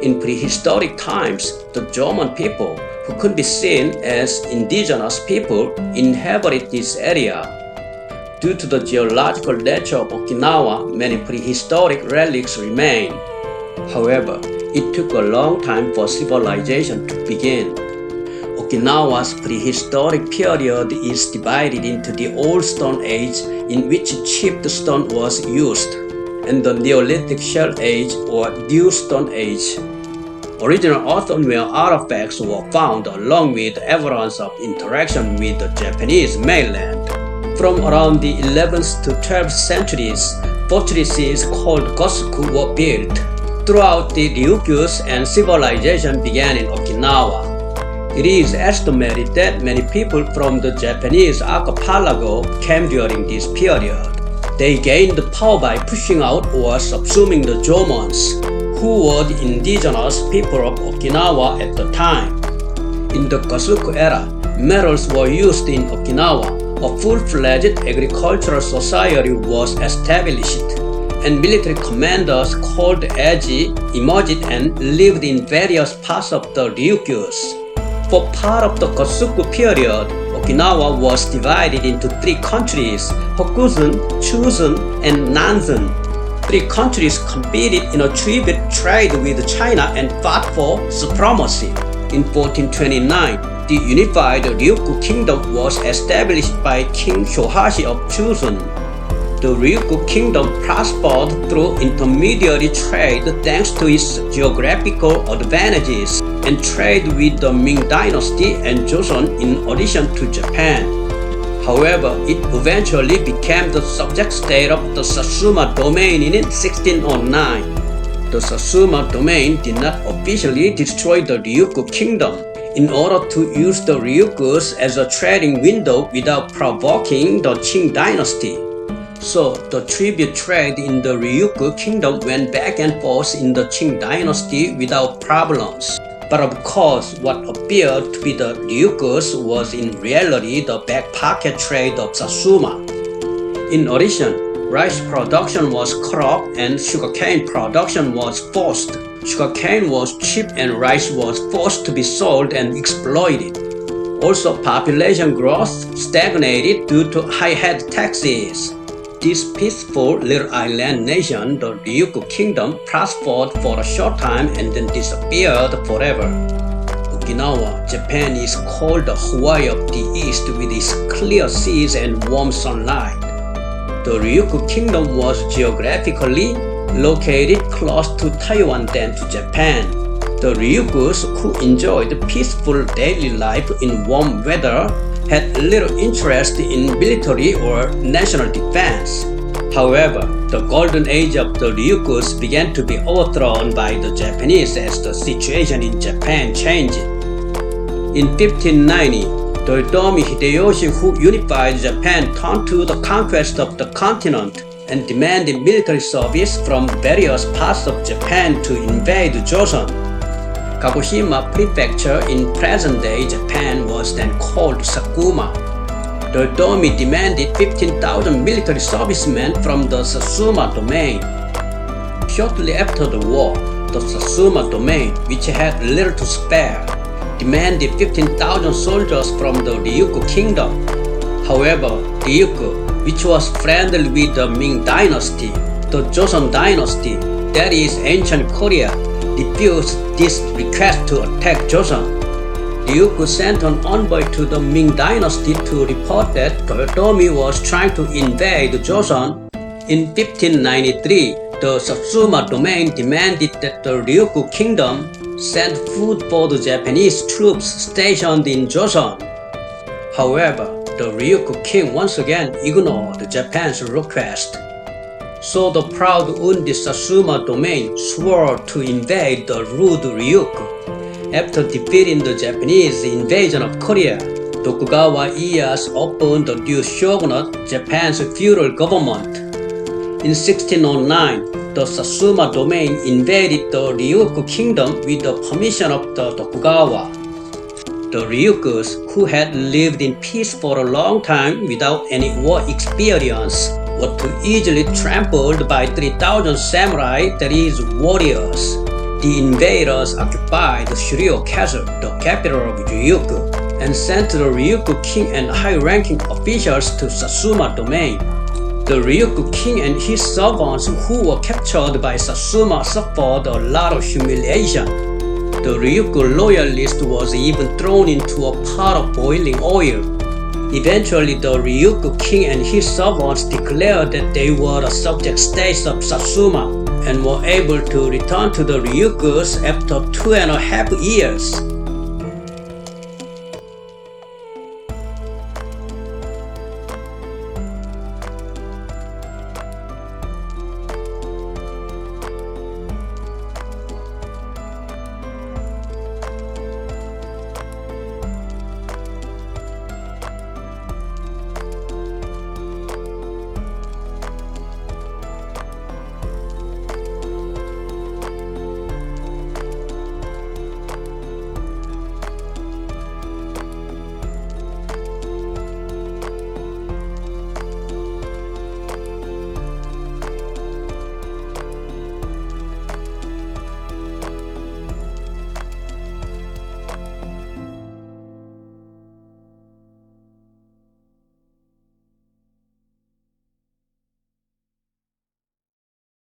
In prehistoric times, the Jomon people, who could be seen as indigenous people, inhabited this area. Due to the geological nature of Okinawa, many prehistoric relics remain. However, it took a long time for civilization to begin. Okinawa's prehistoric period is divided into the Old Stone Age, in which chipped stone was used, and the Neolithic Shell Age or New Stone Age. Original earthenware artifacts were found along with evidence of interaction with the Japanese mainland. From around the 11th to 12th centuries, fortresses called Gosuku were built. Throughout the Ryukyus and civilization began in Okinawa. It is estimated that many people from the Japanese archipelago came during this period. They gained power by pushing out or subsuming the Jomons, who were the indigenous people of Okinawa at the time. In the Gosuku era, metals were used in Okinawa. A full-fledged agricultural society was established, and military commanders called Eiji emerged and lived in various parts of the Ryukyus. For part of the Gosuku period, Okinawa was divided into three countries: Hokusen, Chusen, and Nansen. Three countries competed in a tribute trade with China and fought for supremacy. In 1429, the unified Ryukyu Kingdom was established by King Shohashi of Chusen. The Ryukyu Kingdom prospered through intermediary trade thanks to its geographical advantages and trade with the Ming Dynasty and Joseon in addition to Japan. However, it eventually became the subject state of the Satsuma domain in 1609. The Satsuma domain did not officially destroy the Ryukyu Kingdom in order to use the Ryukyus as a trading window without provoking the Qing Dynasty. So, the tribute trade in the Ryukyu Kingdom went back and forth in the Qing Dynasty without problems. But of course, what appeared to be the Ryukyus was in reality the back pocket trade of Satsuma. In addition, rice production was cut off and sugarcane production was forced. Sugarcane was cheap and rice was forced to be sold and exploited. Also, population growth stagnated due to high head taxes. This peaceful little island nation, the Ryukyu Kingdom, prospered for a short time and then disappeared forever. Okinawa, Japan is called the Hawaii of the East with its clear seas and warm sunlight. The Ryukyu Kingdom was geographically located close to Taiwan than to Japan. The Ryukyus, who enjoyed peaceful daily life in warm weather, had little interest in military or national defense. However, the golden age of the Ryukyus began to be overthrown by the Japanese as the situation in Japan changed. In 1590, Toyotomi Hideyoshi, who unified Japan, turned to the conquest of the continent and demanded military service from various parts of Japan to invade Joseon. Kagoshima Prefecture in present-day Japan was then called Sakuma. Toyotomi demanded 15,000 military servicemen from the Satsuma domain. Shortly after the war, the Satsuma domain, which had little to spare, demanded 15,000 soldiers from the Ryukyu Kingdom. However, Ryukyu, which was friendly with the Ming Dynasty, the Joseon Dynasty, that is ancient Korea, refused this request to attack Joseon. Ryukyu sent an envoy to the Ming Dynasty to report that Toyotomi was trying to invade Joseon. In 1593, the Satsuma domain demanded that the Ryukyu Kingdom send food for the Japanese troops stationed in Joseon. However, the Ryukyu king once again ignored Japan's request. So the proud Undi Satsuma domain swore to invade the rude Ryukyu. After defeating the Japanese invasion of Korea, Tokugawa Ieyasu opened the new shogunate, Japan's feudal government. In 1609, the Satsuma domain invaded the Ryukyu kingdom with the permission of the Tokugawa. The Ryukyus, who had lived in peace for a long time without any war experience, were too easily trampled by 3,000 samurai, that is, warriors. The invaders occupied Shiryo Castle, the capital of Ryukyu, and sent the Ryukyu king and high-ranking officials to Satsuma domain. The Ryukyu king and his servants who were captured by Satsuma suffered a lot of humiliation. The Ryukyu loyalist was even thrown into a pot of boiling oil. Eventually, the Ryukyu king and his servants declared that they were the subject states of Satsuma and were able to return to the Ryukyus after 2.5 years.